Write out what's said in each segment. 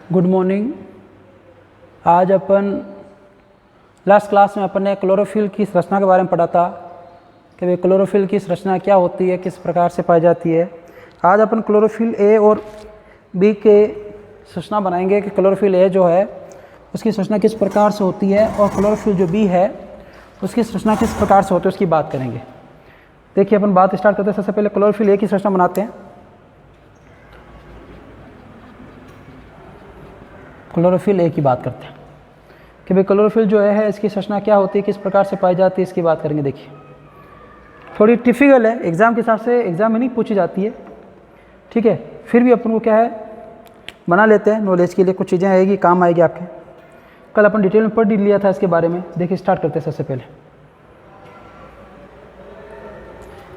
Good morning. आज अपन last class में अपन ने क्लोरोफिल की संरचना के बारे में पढ़ा था कि भाई क्लोरोफिल की संरचना क्या होती है, किस प्रकार से पाई जाती है। आज अपन क्लोरोफिल ए और बी के संरचना बनाएंगे कि क्लोरोफिल ए जो है उसकी संरचना किस प्रकार से होती है और क्लोरोफिल जो बी है उसकी संरचना किस प्रकार से होती है उसकी बात करेंगे। देखिए अपन बात स्टार्ट करते हैं। सबसे पहले क्लोरोफिल ए की संरचना बनाते हैं। क्लोरोफिल ए की बात करते हैं कि भाई क्लोरोफिल जो है इसकी संरचना क्या होती है, किस प्रकार से पाई जाती है, इसकी बात करेंगे। देखिए थोड़ी टिपिकल है, एग्ज़ाम के हिसाब से एग्ज़ाम में नहीं पूछी जाती है, ठीक है, फिर भी अपन को क्या है बना लेते हैं नॉलेज के लिए। कुछ चीज़ें आएगी, काम आएगी आपके। कल अपन डिटेल में पढ़ लिया था इसके बारे में। देखिए स्टार्ट करते हैं सबसे पहले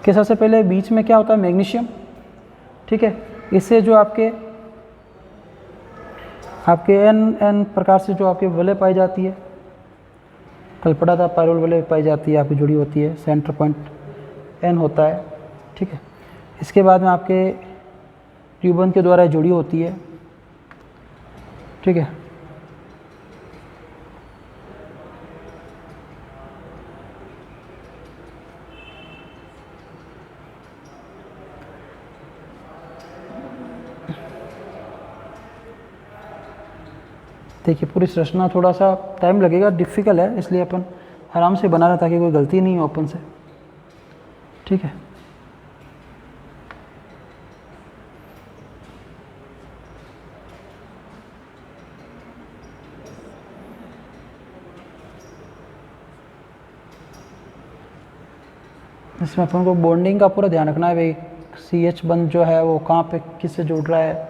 कि सबसे पहले बीच में क्या होता है, मैग्नीशियम, ठीक है। इससे जो आपके एन प्रकार से जो आपकी वलय पाई जाती है, कल पढ़ा था पायरोल वलय पाई जाती है, आपकी जुड़ी होती है, सेंटर पॉइंट एन होता है, ठीक है। इसके बाद में आपके ट्यूबन के द्वारा जुड़ी होती है, ठीक है। देखिए पूरी संरचना थोड़ा सा टाइम लगेगा, डिफ़िकल्ट है, इसलिए अपन आराम से बना रहे ताकि कोई गलती नहीं हो अपन से, ठीक है। इसमें अपन को बॉन्डिंग का पूरा ध्यान रखना है भाई। CH बंध जो है वो कहाँ पे किससे जुड़ रहा है,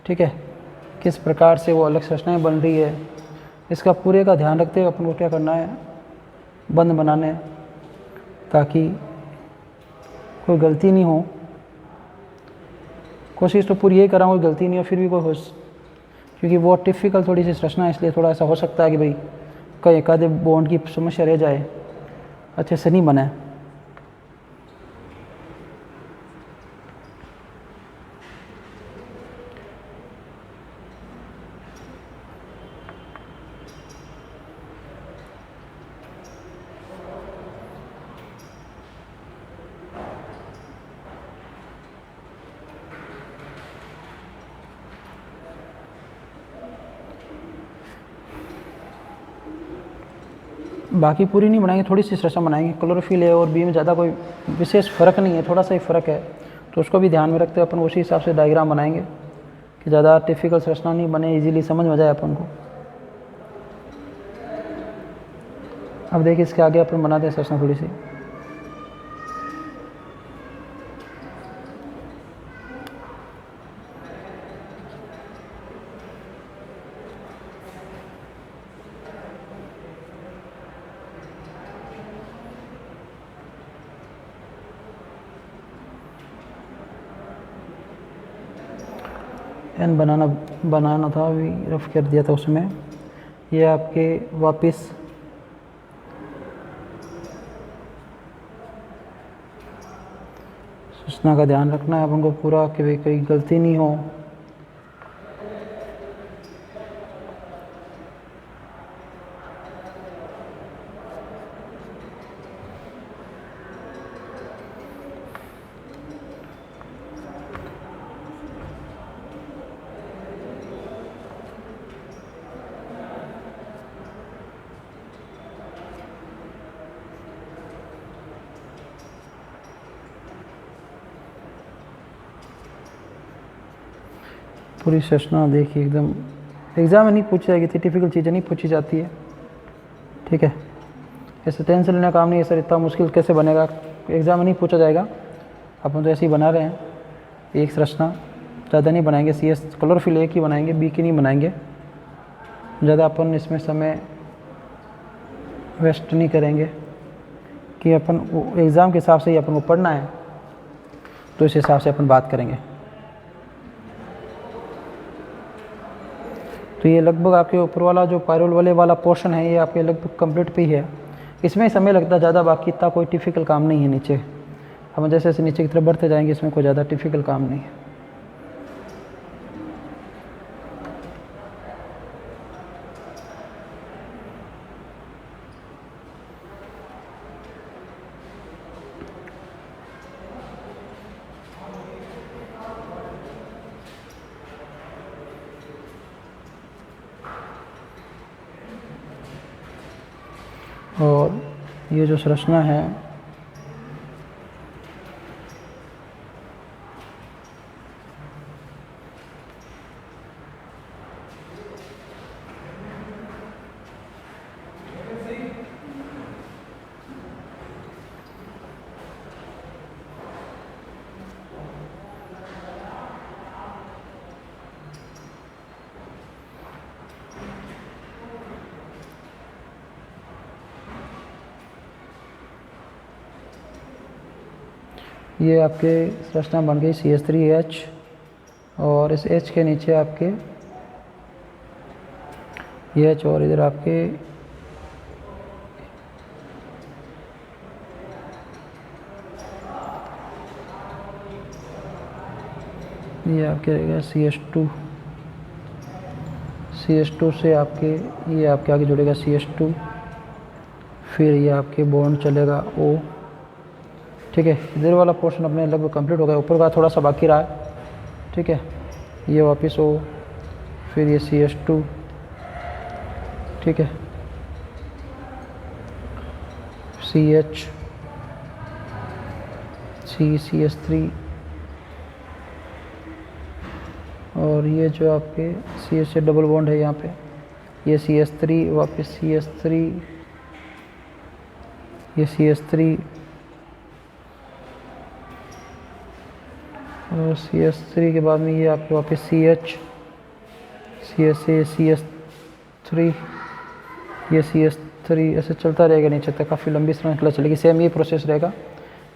ठीक है, किस प्रकार से वो अलग संरचनाएं बन रही है, इसका पूरे का ध्यान रखते हुए अपन को क्या करना है, बंध बनाने हैं ताकि कोई गलती नहीं हो। कोशिश तो पूरी यही कर रहा हूँ कोई गलती नहीं हो, फिर भी कोई हो, क्योंकि वो टिपिकल थोड़ी सी संरचना है, इसलिए थोड़ा ऐसा हो सकता है कि भाई कहीं एक आधे बॉन्ड की समस्या रह जाए, अच्छे से नहीं बने। बाकी पूरी नहीं बनाएंगे, थोड़ी सी संरचना बनाएंगे। क्लोरोफिल ए और बी में ज़्यादा कोई विशेष फ़र्क नहीं है, थोड़ा सा ही फ़र्क है, तो उसको भी ध्यान में रखते हुए अपन उसी हिसाब से डायग्राम बनाएंगे कि ज़्यादा टिपिकल संरचना नहीं बने, इजीली समझ में जाए अपन को। अब देखिए इसके आगे अपन बनाते हैं संरचना थोड़ी सी। एन बनाना था, अभी रफ कर दिया था उसमें। ये आपके वापस सूचना का ध्यान रखना है अपन को पूरा कि भाई कोई गलती नहीं हो। पूरी संरचना देखिए एकदम एग्ज़ाम में नहीं पूछी जाएगी, इतनी टिपिकल चीज़ें नहीं पूछी जाती है, ठीक है। ऐसे टेंशन लेने का काम नहीं है सर, इतना मुश्किल कैसे बनेगा, एग्ज़ाम में नहीं पूछा जाएगा। अपन तो ऐसे ही बना रहे हैं, एक संरचना ज़्यादा नहीं बनाएंगे। CS क्लोरोफिल ए की बनाएंगे, बी की नहीं बनाएंगे। ज़्यादा अपन इसमें समय वेस्ट नहीं करेंगे कि अपन एग्ज़ाम के हिसाब से ही अपन को पढ़ना है, तो इस हिसाब से अपन बात करेंगे। तो ये लगभग आपके ऊपर वाला जो पायरोल वाले वाला पोर्शन है ये आपके लगभग कंप्लीट पे ही है। इसमें समय लगता है ज़्यादा, बाकी इतना कोई टिपिकल काम नहीं है। नीचे हम जैसे जैसे नीचे की तरफ बढ़ते जाएंगे, इसमें कोई ज़्यादा टिपिकल काम नहीं है। और ये जो संरचना है ये आपके संरचना बन गई CH3H और इस H के नीचे आपके H और इधर आपके ये आपके रहेगा CH2 से आपके ये आपके आगे जुड़ेगा CH2, फिर ये आपके बॉन्ड चलेगा O। ठीक है, इधर वाला पोर्शन अपने लगभग कंप्लीट हो गया, ऊपर का थोड़ा सा बाकी रहा है। ठीक है, ये वापस O, फिर ये CH2। ठीक है, CH, CH3 और ये जो आपके CH से डबल बॉन्ड है यहाँ पे, ये CH3 वापस CH3, ये CH3 और CH3 के बाद में ये आपके वापस CH से CH3, ये CH3 ऐसे चलता रहेगा नीचे तक, काफ़ी लंबी श्रृंखला चलेगी। सेम ये प्रोसेस रहेगा,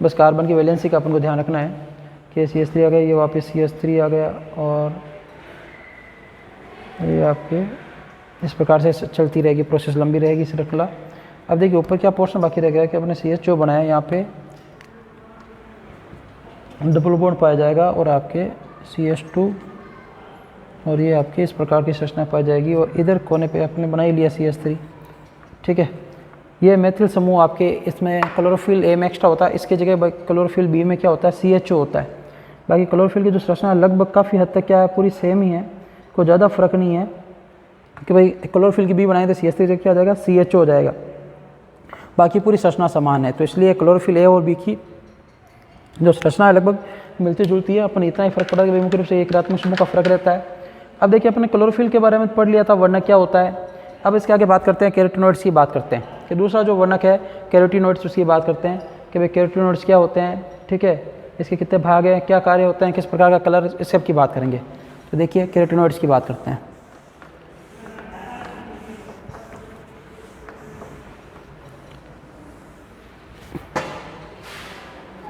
बस कार्बन की वैलेंसी का अपन को ध्यान रखना है कि CH3 आ गया, ये वापस CH3 आ गया और ये आपके इस प्रकार से चलती रहेगी, प्रोसेस लंबी रहेगी श्रृंखला। अब देखिए ऊपर क्या पोर्शन बाकी रह गया कि अपने CH जो बनाया यहाँ पे डबल बॉन्ड पाया जाएगा और आपके CH2 और ये आपके इस प्रकार की संरचना पाई जाएगी और इधर कोने पे आपने बना ही लिया CH3। ठीक है, ये मेथिल समूह आपके इसमें क्लोरोफिल A में एक्स्ट्रा होता है, इसके जगह क्लोरोफिल B में क्या होता है CHO होता है। बाकी क्लोरोफिल की जो संरचना लगभग काफ़ी हद तक क्या है पूरी सेम ही है, कोई ज़्यादा फर्क नहीं है कि भाई क्लोरोफिल की B बनाए तो CH3 से क्या हो जाएगा CHO हो जाएगा, बाकी पूरी संरचना समान है। तो इसलिए क्लोरोफिल A और B की जो संरचना है लगभग मिलती जुलती है, अपन इतना ही फर्क पड़ा कि भाई मुख्य रूप से एक रात्मक समूह का फर्क रहता है। अब देखिए अपने क्लोरोफिल के बारे में पढ़ लिया था वर्णक क्या होता है। अब इसके आगे बात करते हैं कैरोटीनॉइड्स की बात करते हैं कि दूसरा जो वर्णक है कैरोटीनॉइड्स, उसकी बात करते हैं कि भाई कैरोटीनॉइड्स क्या होते हैं। ठीक है, इसके कितने भाग हैं, क्या कार्य होते हैं, किस प्रकार का कलर, इस सब की बात करेंगे। तो देखिए कैरोटीनॉइड्स की बात करते हैं।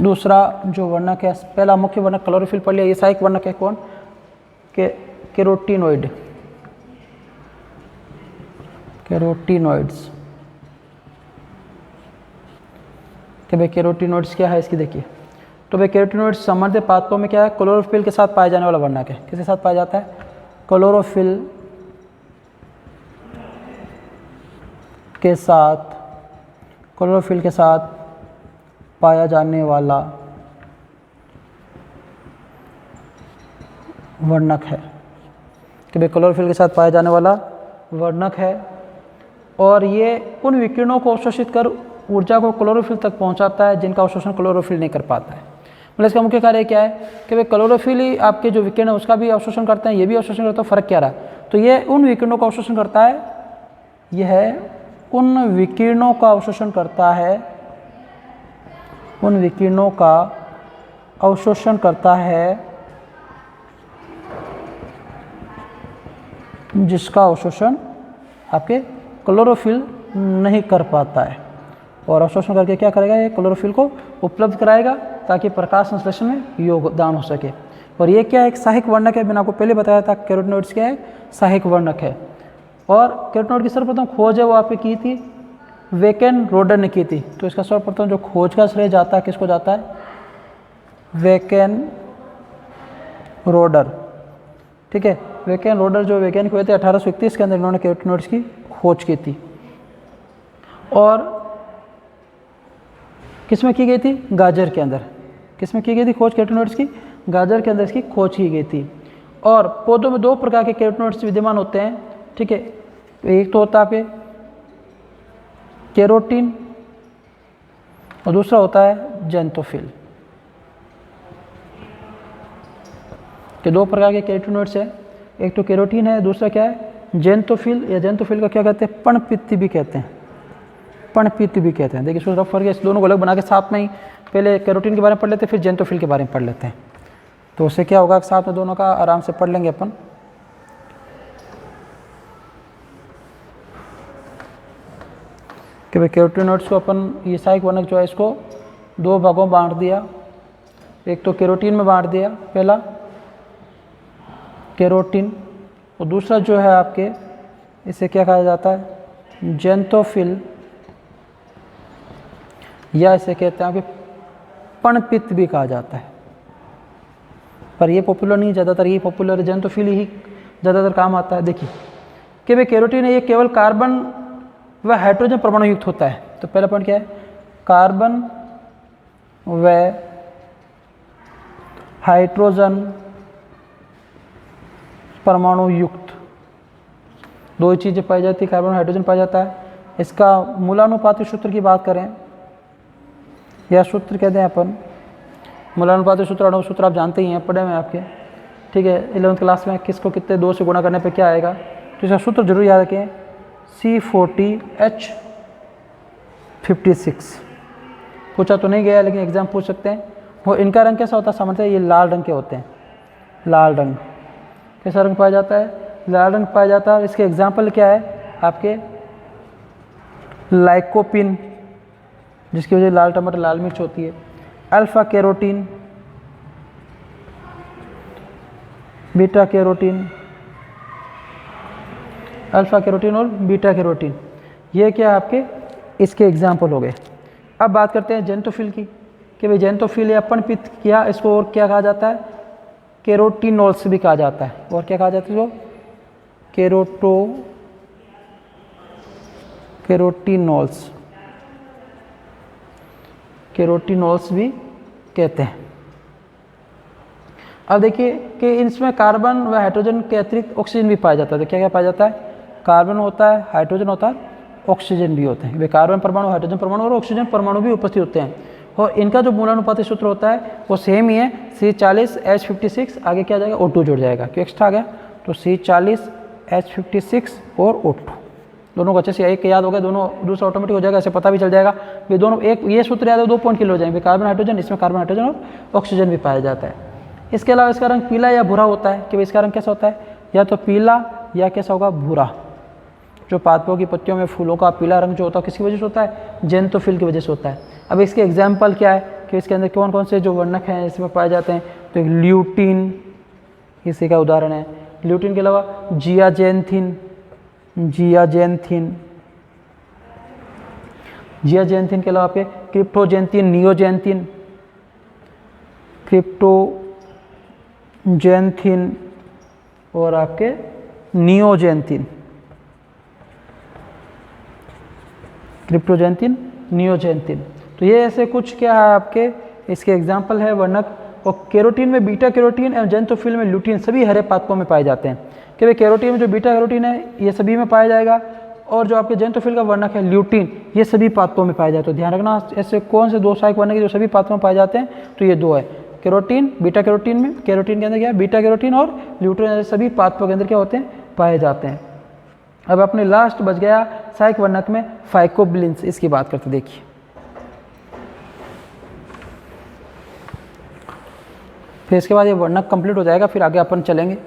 दूसरा जो वर्णक है, पहला मुख्य वर्णक क्लोरोफिल पढ़ लिया, ये सहायक वर्णक है कौन, कैरोटीनॉइड, कैरोटीनॉइड्स। कि भाई कैरोटीनॉइड्स क्या है इसकी देखिए, तो भाई कैरोटीनॉइड्स सामान्य पादपों में क्या है क्लोरोफिल के साथ पाया जाने वाला वर्णक है। किसके साथ पाया जाता है, क्लोरोफिल के साथ, क्लोरोफिल के साथ पाया जाने वाला वर्णक है। कि भाई क्लोरोफिल के साथ पाया जाने वाला वर्णक है और ये उन विकिरणों को अवशोषित कर ऊर्जा को क्लोरोफिल तक पहुंचाता है जिनका अवशोषण क्लोरोफिल नहीं कर पाता है। मतलब इसका मुख्य कार्य क्या है कि भाई क्लोरोफिल ही आपके जो विकिरण है उसका भी अवशोषण करते हैं, ये भी अवशोषण करता है। फ़र्क क्या रहा, तो ये उन विकिरणों का अवशोषण करता है, यह उन विकिरणों का अवशोषण करता है, उन विकिरणों का अवशोषण करता है जिसका अवशोषण आपके क्लोरोफिल नहीं कर पाता है। और अवशोषण करके क्या करेगा, ये क्लोरोफिल को उपलब्ध कराएगा ताकि प्रकाश संश्लेषण में योगदान हो सके। और ये क्या है, एक सहायक वर्णक है। मैंने आपको पहले बताया था कैरोटीनॉइड्स क्या है, सहायक वर्णक है। और कैरोटीनॉइड की सर्वप्रथम खोज है वो आपने की थी वेकेन रोडर ने की थी। तो इसका सर्वप्रथम जो खोज का श्रेय जाता है किसको जाता है, वेकेन रोडर। ठीक है, वेकेन रोडर जो वैज्ञानिक हुए थे 1831 के अंदर, इन्होंने कैरोटीनॉइड्स की खोज की थी। और किसमें की गई थी, गाजर के अंदर। किसमें की गई थी खोज कैरोटीनॉइड्स की, गाजर के अंदर इसकी खोज की गई थी। और पौधों में दो प्रकार के कैरोटीनॉइड्स विद्यमान होते हैं। ठीक है, एक तो होता है आपके केरोटीन और दूसरा होता है जेंटोफिल। के दो प्रकार के केरोटिनॉइड्स है, एक तो केरोटीन है, दूसरा क्या है जेंटोफिल। या जेंटोफिल का क्या कहते हैं पर्णपित्त भी कहते हैं, पर्णपित्त भी कहते हैं। देखिए इसमें फर्क है, इस दोनों को अलग बना के साथ में ही पहले केरोटीन के बारे में पढ़ लेते हैं, फिर जेंटोफिल के बारे में पढ़ लेते हैं। तो उससे क्या होगा साथ में दोनों का आराम से पढ़ लेंगे अपन। कि भाई केरोटिनॉइड्स को अपन ये सहायक वर्णक जो है इसको दो भागों में बांट दिया, एक तो केरोटीन में बांट दिया पहला केरोटीन, और दूसरा जो है आपके इसे क्या कहा जाता है जेंटोफिल, या इसे कहते हैं कि पर्णपित्त भी कहा जाता है। पर ये पॉपुलर नहीं, ज़्यादातर ये पॉपुलर जेंटोफिल ही ज़्यादातर काम आता है। देखिए कि भाई केरोटीन है ये केवल कार्बन व हाइड्रोजन परमाणु युक्त होता है। तो पहला पॉइंट क्या है कार्बन व हाइड्रोजन परमाणु युक्त दो ही चीज़ें पाई जाती है, कार्बन हाइड्रोजन पाया जाता है। इसका मूलानुपाती सूत्र की बात करें या सूत्र कहते हैं अपन मूलानुपाती सूत्र, अणु सूत्र आप जानते ही हैं, पढ़े हुए आपके, ठीक है 11th क्लास में किसको कितने 2 से गुणा करने पे क्या आएगा। तो इसका सूत्र जरूर याद रखें C40H56। पूछा तो नहीं गया लेकिन एग्जाम पूछ सकते हैं। वो इनका रंग कैसा होता है सामान्यतः ये लाल रंग के होते हैं, लाल रंग। कैसा रंग पाया जाता है लाल रंग पाया जाता है। इसके एग्जाम्पल क्या है आपके लाइकोपिन जिसकी वजह लाल टमाटर लाल मिर्च होती है, alpha carotene, beta carotene, alpha carotene और बीटा कैरोटीन, ये क्या आपके इसके एग्जाम्पल हो गए। अब बात करते हैं जेंटोफिल की कि भाई जेंटोफिल या पर्णपित्त किया इसको और क्या कहा जाता है केरोटिनोल्स भी कहा जाता है। और क्या कहा जाता है इसको केरोटिनोल्स, केरोटिनोल्स भी कहते हैं। अब देखिए कि इसमें कार्बन व हाइड्रोजन के अतिरिक्त ऑक्सीजन भी पाया जाता है। तो क्या क्या पाया जाता है कार्बन होता है, हाइड्रोजन होता है, ऑक्सीजन भी होते हैं। वे कार्बन परमाणु, हाइड्रोजन परमाणु और ऑक्सीजन परमाणु भी उपस्थित होते हैं। और इनका जो मूलानुपाती सूत्र होता है वो सेम ही है C40H56, आगे क्या आ जाएगा O2 जुड़ जाएगा, क्यों एक्स्ट्रा आ गया। तो C40H56 और O2 दोनों को अच्छे से एक याद हो गया, दोनों दूसरा ऑटोमेटिक हो जाएगा, ऐसे पता भी चल जाएगा। ये दोनों एक ये सूत्र याद है 2 पॉइंट के लिए हो जाएंगे, कार्बन हाइड्रोजन, इसमें कार्बन हाइड्रोजन और ऑक्सीजन भी पाया जाता है। इसके अलावा इसका रंग पीला या भूरा होता है कि भाई इसका रंग कैसा होता है या तो पीला या कैसा होगा भूरा। जो पादपों की पत्तियों में फूलों का पीला रंग जो होता है किसकी वजह से होता है जेंटोफिल की वजह से होता है। अब इसके एग्जाम्पल क्या है कि इसके अंदर कौन कौन से जो वर्णक हैं इसमें पाए जाते हैं। तो एक ल्यूटीन इसी का उदाहरण है। ल्यूटीन के अलावा जियाजेंथिन, जियाजेंथिन के अलावा आपके क्रिप्टोजेंथिन, क्रिप्टोजेंथिन और आपके नियोजेंथिन, क्रिप्टोजेंथिन, नियोजेंथिन। तो ये ऐसे कुछ क्या है आपके इसके एग्जाम्पल है वर्णक। और केरोटीन में बीटा कैरोटीन और जेंटोफिल में ल्यूटीन सभी हरे पादपों में पाए जाते हैं। कि भाई केरोटीन में जो बीटा कैरोटीन है ये सभी में पाया जाएगा, और जो आपके जेंटोफिल का वर्णक है ल्यूटीन ये सभी पादपों में पाए जाते हैं। तो ध्यान रखना ऐसे कौन से 2 सहायक वर्णक जो सभी पादपों में पाए जाते हैं, तो ये 2 है केरोटीन, बीटा कैरोटीन में, केरोटीन के अंदर क्या है बीटा कैरोटीन, और ल्यूटीन सभी पादपों के अंदर क्या होते हैं पाए जाते हैं। अब अपने लास्ट बच गया सहायक वर्णक में फाइकोबिलिन्स, इसकी बात करते देखिए। फिर इसके बाद ये वर्णक कंप्लीट हो जाएगा, फिर आगे अपन चलेंगे।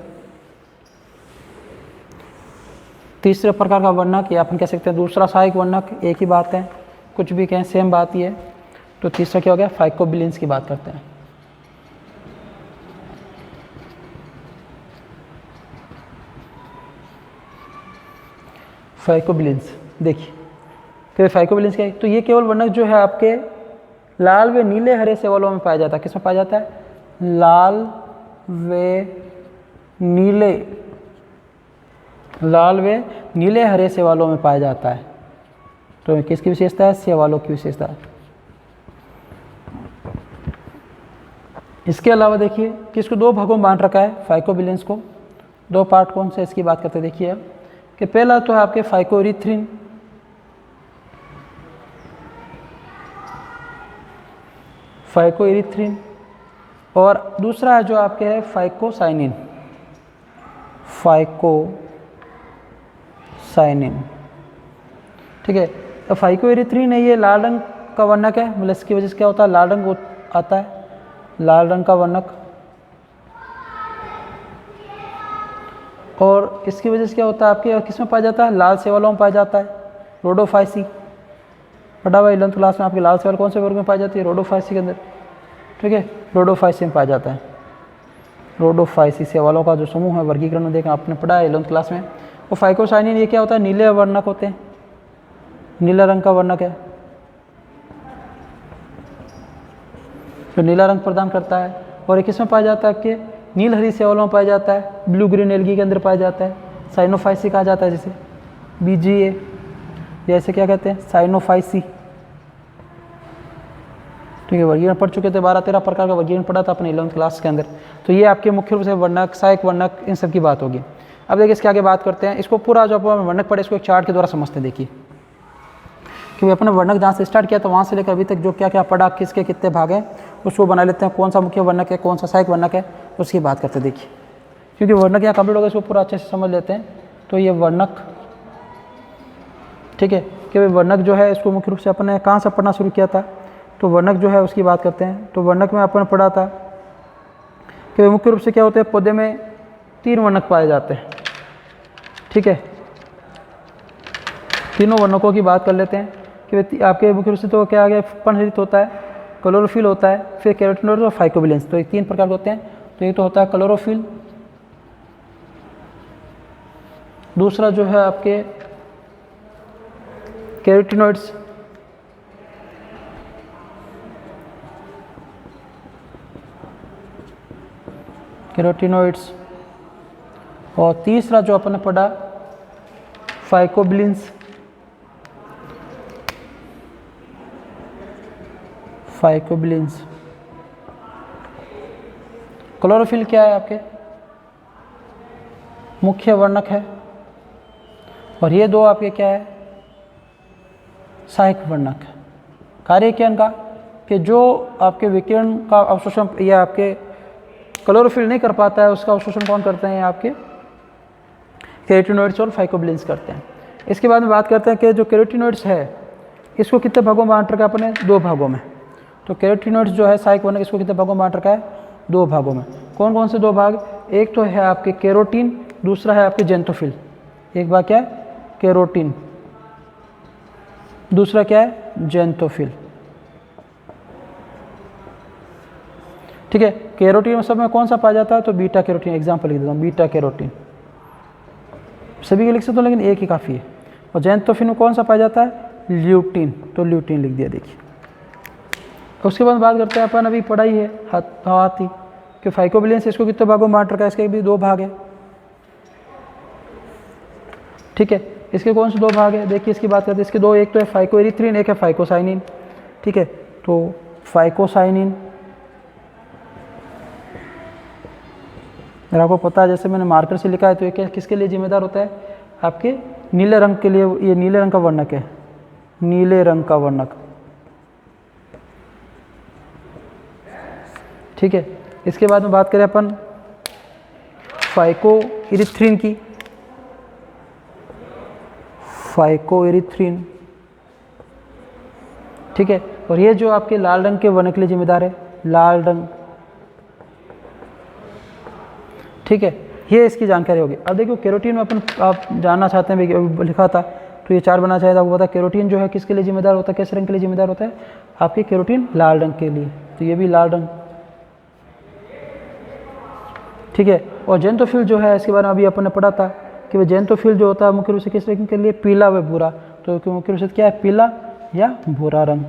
तीसरे प्रकार का वर्णक या अपन कह सकते हैं दूसरा सहायक वर्णक, एक ही बात है, कुछ भी कहें सेम बात ही है। तो तीसरा क्या हो गया फाइकोबिलिन्स की बात करते हैं। फाइकोबिलिन्स देखिए फिर फाइकोबिलिन्स क्या है, तो ये केवल वर्णक जो है आपके लाल व नीले हरे सेवलों में पाया जाता है। किसमें पाया जाता है लाल व नीले हरे सेवालों में पाया जाता है। तो किसकी विशेषता है सेवालों की विशेषता है। इसके अलावा देखिए कि इसको 2 भागों में बांट रखा है फाइकोबिलिन्स को। 2 पार्ट कौन से इसकी बात करते देखिए अब कि पहला तो है आपके फाइकोरिथ्रिन फाइकोइरिथ्रिन, और दूसरा है जो आपके है फाइकोसाइनिन, फाइकोसाइनिन। ठीक है, तो फाइकोइरिथ्रिन है ये लाल रंग का वर्णक है, मतलब इसकी वजह से क्या होता है, लाल रंग आता है, लाल रंग का वर्णक। और इसकी वजह से क्या होता है आपके, किस में पाया जाता है, लाल सेवालों में पाया जाता है, रोडोफाइसी। पढ़ा हुआ 11th क्लास में आपके लाल सेवाल कौन से वर्ग में पाई जाती है, रोडोफाइसी के अंदर। ठीक है, रोडोफाइसी में पाया जाता है। रोडोफाइसी सेवालों का जो समूह है, वर्गीकरण में देखा आपने पढ़ा है 11th क्लास में। और फाइकोसाइनिन ये क्या होता है, नीले वर्णक होते हैं, नीला रंग का वर्णक है, जो नीला रंग प्रदान करता है। और ये किस में पाया जाता है आपके, नील हरी सेवालों में पाया जाता है, ब्लू ग्रीन एल्गी के अंदर पाया जाता है, साइनोफाइसी कहा जाता है जिसे, BGA, जैसे क्या कहते हैं, साइनोफाइसी। ठीक है, वर्गीकरण पढ़ चुके थे, 12-13 प्रकार का वर्गीकरण पढ़ा था अपने 11th क्लास के अंदर। तो ये आपके मुख्य रूप से वर्णक, सहायक वर्णक, इन सब की बात होगी। अब देखिए इसके आगे बात करते हैं, इसको पूरा जो अपन वर्णक पढ़े इसको एक चार्ट के द्वारा समझते हैं। देखिए कि अपने वर्णक जहाँ से स्टार्ट किया तो वहाँ से लेकर अभी तक जो क्या क्या पढ़ा, किसके कितने भाग हैं, उसको बना लेते हैं, कौन सा मुख्य वर्णक है, कौन सा सहायक वर्णक है, उसकी बात करते हैं। देखिए क्योंकि वर्णक यहाँ कंप्लीट हो गया, इसको पूरा अच्छे से समझ लेते हैं। तो ये वर्णक, ठीक है, कि वर्णक जो है इसको मुख्य रूप से अपन ने कहाँ से पढ़ना शुरू किया था, तो वर्णक जो है उसकी बात करते हैं। तो वर्णक में अपन पढ़ा था कि मुख्य रूप से क्या होते हैं, पौधे में 3 वर्णक पाए जाते हैं। ठीक है, तीनों वर्णकों की बात कर लेते हैं कि आपके मुख्य रूप से तो क्या आ गया, पर्णहरित होता है, क्लोरोफिल होता है, फिर कैरोटीनॉइड्स और फाइकोबिलेंस। तो ये 3 प्रकार के होते हैं। तो एक तो होता है क्लोरोफिल, दूसरा जो है आपके कैरोटीनॉइड्स, और तीसरा जो अपन ने पढ़ा फाइकोबिलेंस, क्लोरोफिल क्या है आपके, मुख्य वर्णक है, और ये 2 आपके क्या है, सहायक वर्णक है। कार्य क्या इनका, कि जो आपके विकिरण का अवशोषण या आपके क्लोरोफिल नहीं कर पाता है, उसका अवशोषण कौन करते हैं, आपके कैरोटीनॉइड्स और फाइकोबिलेंस करते हैं। इसके बाद में बात करते हैं कि जो कैरोटीनॉइड्स है इसको कितने भागों में बांट रखा है अपने, 2 भागों में। तो कैरोटीनॉइड्स जो है सहायक वर्णक, इसको कितने भागों में बांट रखा है, 2 भागों में। कौन कौन से 2 भाग, एक तो है आपके कैरोटीन, दूसरा है आपके जेंथोफिल। एक भाग क्या है, कैरोटीन, दूसरा क्या है, जेंथोफिल। ठीक है, कैरोटीन में सब में कौन सा पाया जाता है, तो बीटा कैरोटीन। एग्जाम्पल लिख देता हूँ, बीटा कैरोटीन, सभी के लिख सकते हो लेकिन एक ही काफ़ी है। और जेंथोफिल में कौन सा पाया जाता है, ल्यूटीन, तो ल्यूटीन लिख दिया। देखिए उसके बाद बात करते हैं अपन, अभी पढ़ाई है हवाती कि फाइकोबिलेंस, इसको कितने भागों में बांट रखा है, इसके भी 2 भाग है। ठीक है, इसके कौन से 2 भाग है, देखिए इसकी बात करते हैं। इसके 2, एक तो है फाइकोइरिथ्रिन, एक है फाइकोसाइनिन। ठीक है, तो फाइकोसाइनिन अगर आपको पता है, जैसे मैंने मार्कर से लिखा है, तो ये किसके लिए जिम्मेदार होता है, आपके नीले रंग के लिए। ये नीले रंग का वर्णक है, नीले रंग का वर्णक। ठीक है, इसके बाद में बात करें अपन फाइकोइरिथ्रिन की, फाइकोइरिथ्रिन। ठीक है, और ये जो आपके लाल रंग के वर्णक के लिए जिम्मेदार है, लाल रंग। ठीक है, ये इसकी जानकारी होगी। अब देखिए कैरोटीन में अपन आप जानना चाहते हैं, लिखा था तो ये 4 बनना चाहिए था, आपको पता है कैरोटीन जो है किसके लिए जिम्मेदार होता है, किस रंग के लिए जिम्मेदार होता है, आपके कैरोटीन लाल रंग के लिए। तो ये भी लाल रंग। ठीक है, और जेंथोफिल जो है इसके बारे में अभी अपन ने पढ़ा था कि वह जेंथोफिल जो होता है मुख्य रूप से किस रंग के लिए, पीला व भूरा। तो मुख्य रूप से क्या है, पीला या भूरा रंग।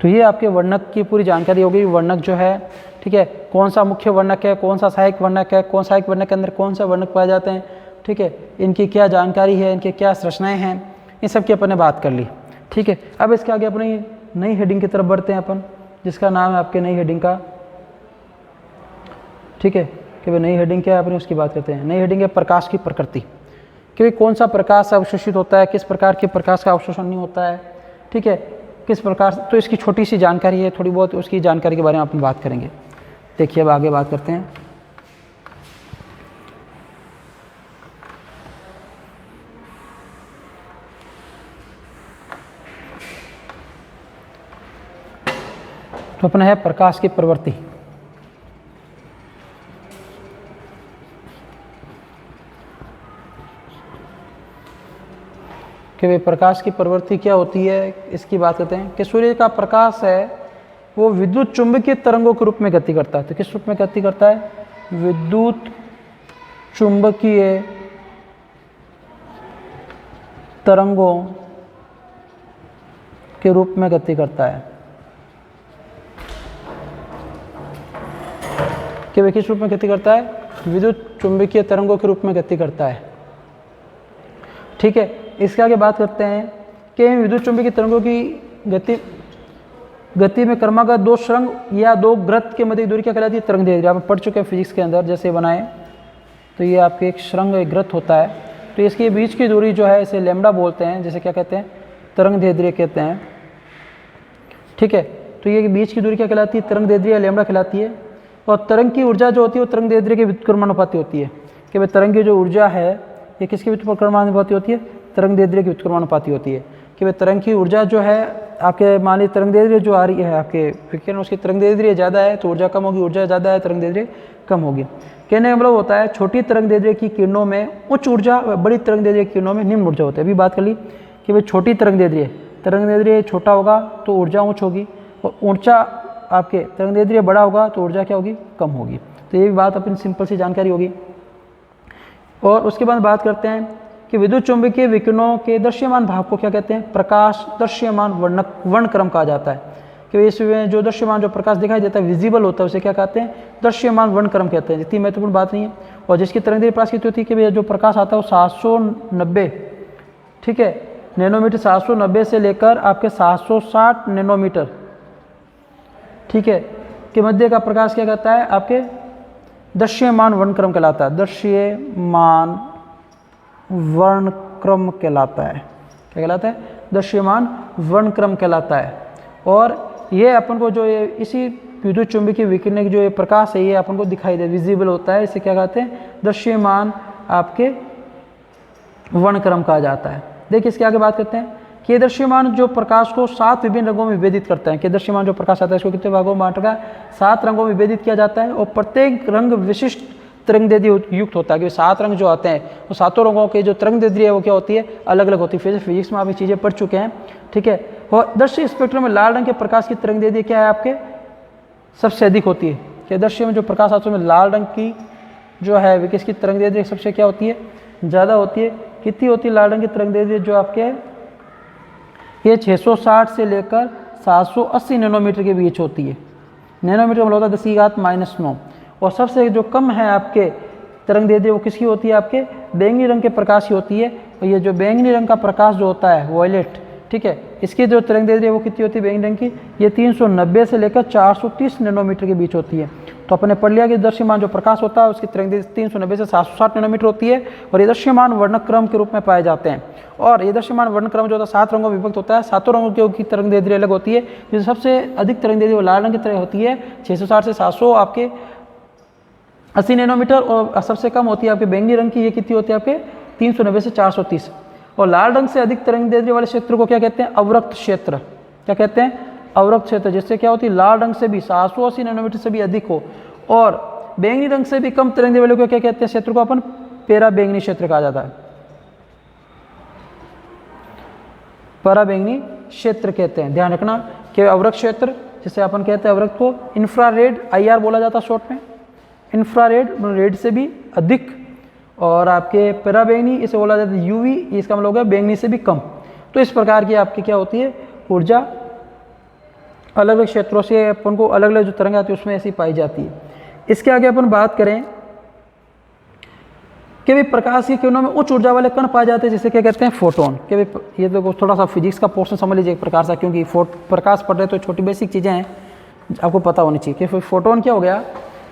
तो ये आपके वर्णक की पूरी जानकारी होगी, वर्णक जो है। ठीक है, कौन सा मुख्य वर्णक है, कौन सा सहायक वर्णक है, कौन सहायक वर्णक के अंदर कौन सा वर्णक पाए जाते हैं। ठीक है, इनकी क्या जानकारी है, इनके क्या संरचनाएं हैं, इन सब की अपन ने बात कर ली। ठीक है, अब इसके आगे अपनी नई हेडिंग की तरफ बढ़ते हैं अपन, जिसका नाम है आपके नई हेडिंग का। ठीक है, कि भाई नई हेडिंग क्या है अपनी, उसकी बात करते हैं। नई हेडिंग है प्रकाश की प्रकृति, कि भाई कौन सा प्रकाश अवशोषित होता है, किस प्रकार के प्रकाश का अवशोषण नहीं होता है। ठीक है, किस प्रकार, तो इसकी छोटी सी जानकारी है, थोड़ी बहुत उसकी जानकारी के बारे में अपन बात करेंगे। देखिए अब आगे बात करते हैं। तो अपना है प्रकाश की प्रवृत्ति। कि वे प्रकाश की प्रवृत्ति क्या होती है, इसकी बात करते हैं। कि सूर्य का प्रकाश है वो विद्युत चुंबकीय तरंगों के रूप में गति करता है। तो किस रूप में गति करता है? विद्युत चुंबकीय तरंगों के रूप में गति करता है। कि वे किस रूप में गति करता है? विद्युत चुंबकीय तरंगों के रूप में गति करता है। ठीक है, इसके आगे बात करते हैं कि विद्युत चुंबकीय तरंगों की गति में क्रमागत दो सुरंग या दो वृत्त के मध्य दूरी क्या कहलाती है? तरंग दैर्ध्य। आप पढ़ चुके हैं फिजिक्स के अंदर, जैसे बनाए तो ये आपके एक सुरंग एक वृत्त होता है, तो इसके बीच की दूरी जो है इसे लैम्डा बोलते हैं, जैसे क्या कहते हैं? तरंग दैर्ध्य कहते हैं। ठीक है, तो ये बीच की दूरी क्या कहलाती है? तरंग दैर्ध्य या लैम्डा कहलाती है। और तरंग की ऊर्जा जो होती है वो तरंग दैर्ध्य के व्युत्क्रमानुपाती होती है। कि भाई तरंग की जो ऊर्जा है ये किसकी व्युत्क्रमानुपाती होती है? तरंग दैर्ध्य की व्युत्क्रमानुपाती होती है। कि भाई तरंग की ऊर्जा जो है आपके मान लीजिए तरंग दैर्ध्य जो आ रही है आपके विकिरण, उसकी तरंग दैर्ध्य ज़्यादा है तो ऊर्जा कम होगी, ऊर्जा ज़्यादा है तरंग दैर्ध्य कम होगी। कहने का मतलब होता है छोटी तरंग दैर्ध्य की किरणों में उच्च ऊर्जा, बड़ी तरंग दैर्ध्य की किरणों में निम्न ऊर्जा होती है। अभी बात कर ली कि भाई छोटी तरंग दैर्ध्य छोटा होगा तो ऊर्जा उच्च होगी, और ऊर्जा आपके तरंग दैर्ध्य बड़ा होगा तो ऊर्जा क्या होगी? कम होगी। तो ये भी बात अपनी सिंपल सी जानकारी होगी। और उसके बाद बात करते हैं कि विद्युत चुंबकीय विकिरणों के दृश्यमान भाग को क्या कहते हैं? प्रकाश दृश्यमान वर्णक्रम कहा जाता है। कि इसमें जो दृश्यमान जो प्रकाश दिखाई देता है, विजिबल होता है, उसे क्या कहते हैं? दृश्यमान वर्णक्रम कहते हैं। इतनी महत्वपूर्ण बात नहीं है। और जिसकी तरंग दैर्ध्य प्रकाश की होती है कि जो प्रकाश आता है वो 790, ठीक है, नैनोमीटर, 790 से लेकर आपके 760 नैनोमीटर, ठीक है, के मध्य का प्रकाश क्या कहता है? आपके दृश्यमान वर्णक्रम कहलाता है। दृश्यमान वर्णक्रम कहलाता है। क्या कहलाता है? दृश्यमान वर्णक्रम कहलाता है। और ये अपन को जो ये इसी विद्युत चुंबकीय विकिरण की जो ये प्रकाश है ये अपन को दिखाई दे, विजिबल होता है, इसे क्या कहते हैं? दृश्यमान आपके वर्णक्रम कहा जाता है। देखिए इसके आगे बात करते हैं कि दृश्यमान जो प्रकाश को 7 विभिन्न रंगों में विभेदित करता है। कि दृश्यमान जो प्रकाश आता है इसको कितने भागों में बांटा? 7 रंगों में विभेदित किया जाता है। और प्रत्येक रंग विशिष्ट तरंग दैर्ध्य युक्त होता है। कि 7 रंग जो आते हैं वो सातों रंगों के जो तरंग दैर्ध्य है वो क्या होती है? अलग अलग होती है। फिजिक्स में आप ये चीज़ें पढ़ चुके हैं, ठीक है। और दृश्य स्पेक्ट्रम में लाल रंग के प्रकाश की तरंग दैर्ध्य क्या है? आपके सबसे अधिक होती है। कि दृश्य में जो प्रकाश आता है उसमें लाल रंग की जो है वे किसकी तरंग दैर्ध्य सबसे क्या होती है? ज़्यादा होती है। कितनी होती है लाल रंग की तरंग दैर्ध्य? जो आपके ये 660 से लेकर 780 नैनोमीटर के बीच होती है। नैनोमीटर मतलब होता है 10⁻⁻⁹। और सबसे जो कम है आपके तरंग दैर्ध्य वो किसकी होती है? आपके बैंगनी रंग के प्रकाश की होती है। और ये जो बैंगनी रंग का प्रकाश जो होता है वॉयलेट, ठीक है, इसकी जो तरंग दैर्ध्य वो कितनी होती है बैंगनी रंग की? ये 390 से लेकर 430 नैनोमीटर के बीच होती है। तो अपने पढ़ लिया कि दृश्यमान जो प्रकाश होता है उसकी तरंग दैर्ध्य 390 से 760 नैनोमीटर होती है। और ये दृश्यमान वर्णक्रम के रूप में पाए जाते हैं। और ये दृश्यमान वर्णक्रम जो होता है 7 रंगों में विभक्त होता है। सातों रंगों की तरंग दैर्ध्य अलग होती है। जो सबसे अधिक तरंग दैर्ध्य वो लाल रंग की तरह होती है, 660 से 700 आपके 80 नैनोमीटर। और सबसे कम होती है आपके बैंगनी रंग की, ये कितनी होती है? आपके 390 से 430। और लाल रंग से अधिक तरंग दैर्ध्य वाले क्षेत्र को क्या कहते हैं? अवरक्त क्षेत्र। क्या कहते हैं? अवरक्त क्षेत्र। जिससे क्या होती है? लाल रंग से भी 780 नैनोमीटर से भी अधिक हो और बैंगनी रंग से भी कम तरंग दैर्ध्य वाले को क्या कहते हैं? क्षेत्र को अपन पेरा बैंगनी क्षेत्र कहा जाता है। परा बैंगनी क्षेत्र कहते हैं। ध्यान रखना कि अवरक्त क्षेत्र जिसे अपन कहते हैं अवरक्त को इंफ्रारेड IR बोला जाता है शॉर्ट में। इंफ्रारेड रेड से भी अधिक। और आपके पेरा बैंगनी इसे बोला जाता है UV, इसका मतलब होगा बैंगनी से भी कम। तो इस प्रकार की आपकी क्या होती है? ऊर्जा अलग अलग क्षेत्रों से अपन को अलग अलग जो तरंग आती है उसमें ऐसी पाई जाती है। इसके आगे अपन बात करें कि भी प्रकाश की किरणों में उच्च ऊर्जा वाले कण पाए जाते हैं, जिसे क्या कहते हैं? फोटोन। कि भी ये तो थोड़ा सा फिजिक्स का पोर्शन समझ लीजिए एक प्रकार से, क्योंकि प्रकाश पढ़ रहे तो छोटी बेसिक चीज़ें हैं आपको पता होनी चाहिए। कि फिर फोटोन क्या हो गया?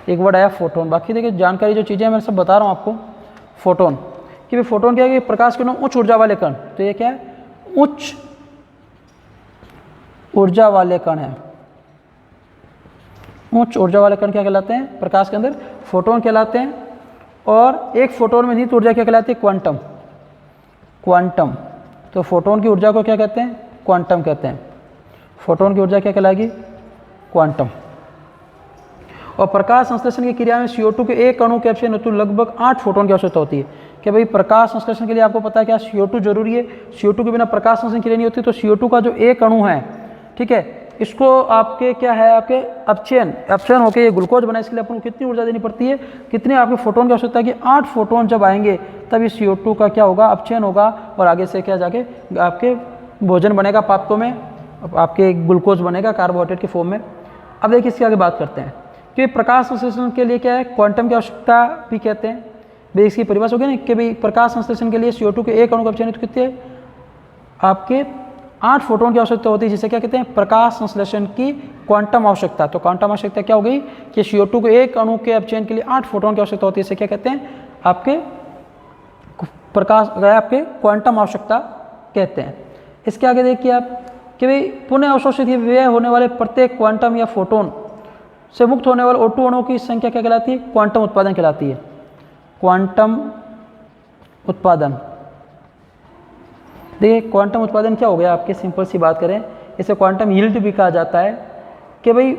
एक वर्ड आया फोटोन। बाकी देखिए जानकारी जो चीज़ें मैं सब बता रहा हूँ आपको। फोटोन कि भाई फोटोन क्या है? कि प्रकाश किरणों उच्च ऊर्जा वाले कण। तो ये क्या है? उच्च ऊर्जा वाले कण हैं। उच्च ऊर्जा वाले कण क्या कहलाते हैं? प्रकाश के अंदर फोटोन कहलाते हैं। और एक फोटोन में निहित ऊर्जा क्या कहलाती है? क्वांटम। क्वांटम। तो फोटोन की ऊर्जा को क्या कहते हैं? क्वांटम कहते हैं। फोटोन की ऊर्जा क्या कहलाएगी? क्वांटम। और प्रकाश संश्लेषण की क्रिया में CO2 के एक अणु के अपचयन हेतु लगभग 8 फोटोन की आवश्यकता होती है। कि भाई प्रकाश संश्लेषण के लिए आपको पता है क्या CO2 जरूरी है। CO2 के बिना प्रकाश संश्लेषण क्रिया नहीं होती। तो CO2 का जो एक अणु है, ठीक है, इसको आपके क्या है, आपके अपचयन होकर ये ग्लूकोज बना, इसके लिए अपन को कितनी ऊर्जा देनी पड़ती है, कितने आपके फोटोन की आवश्यकता है कि 8 फोटोन जब आएंगे तब ये CO2 का क्या होगा? अपचयन होगा और आगे से क्या जाके आपके भोजन बनेगा पादपों में, आपके ग्लूकोज बनेगा कार्बोहाइड्रेट के फॉर्म में। अब देखिए इसकी आगे बात करते हैं कि प्रकाश संश्लेषण के लिए क्या है? क्वांटम की आवश्यकता भी कहते हैं। भाई इसकी परिभाषा होगी ना कि भाई प्रकाश संश्लेषण के लिए CO2 के एक अणु का अपचयन कितने आपके 8 फोटोन की आवश्यकता होती है, जिसे क्या कहते हैं? प्रकाश संश्लेषण की क्वांटम आवश्यकता। तो क्वांटम आवश्यकता क्या हो गई कि CO2 के एक अणु के अपचयन के लिए 8 फोटोन की आवश्यकता होती है, इसे क्या कहते हैं? आपके प्रकाश आपके क्वांटम आवश्यकता कहते हैं। इसके आगे देखिए आप कि भाई पुनः अवशोषित व्यय होने वाले प्रत्येक क्वांटम या फोटोन से मुक्त होने वाले O2 अणुओं की संख्या क्या कहलाती है? क्वांटम उत्पादन कहलाती है। क्वांटम उत्पादन। देखिए क्वांटम उत्पादन क्या हो गया आपके? सिंपल सी बात करें, इसे क्वांटम यील्ड भी कहा जाता है कि भाई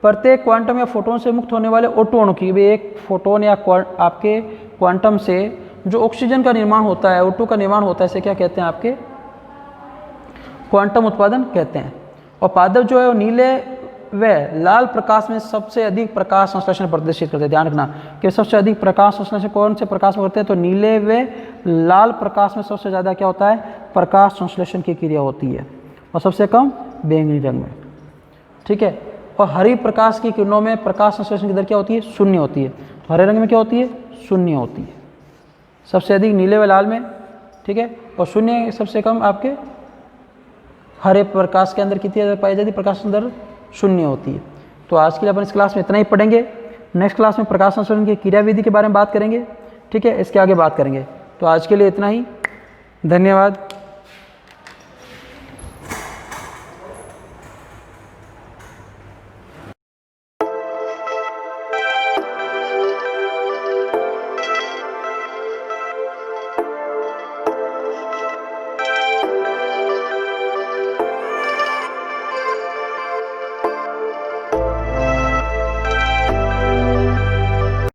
प्रत्येक क्वांटम या फोटोन से मुक्त होने वाले O2 अणु की, भाई एक फोटोन या आपके क्वांटम से जो ऑक्सीजन का निर्माण होता है, O2 का निर्माण होता है, इसे क्या कहते हैं? आपके क्वांटम उत्पादन कहते हैं। और पादप जो है वो नीले व लाल प्रकाश में सबसे अधिक प्रकाश संश्लेषण प्रदर्शित करते हैं। ध्यान रखना कि सबसे अधिक प्रकाश संश्लेषण कौन से प्रकाश में करते हैं? तो नीले व लाल प्रकाश में सबसे ज़्यादा क्या होता है? प्रकाश संश्लेषण की क्रिया होती है, और सबसे कम बैंगनी रंग में, ठीक है। और हरी प्रकाश की किरणों में प्रकाश संश्लेषण की दर क्या होती है? शून्य होती है। हरे रंग में क्या होती है? शून्य होती है। सबसे अधिक नीले व लाल में, ठीक है, और शून्य सबसे कम आपके हरे प्रकाश के अंदर कितनी पाई जाती है? प्रकाश दर शून्य होती है। तो आज के लिए अपन इस क्लास में इतना ही पढ़ेंगे। नेक्स्ट क्लास में प्रकाश संश्लेषण की क्रियाविधि के बारे में बात करेंगे, ठीक है, इसके आगे बात करेंगे। तो आज के लिए इतना ही, धन्यवाद।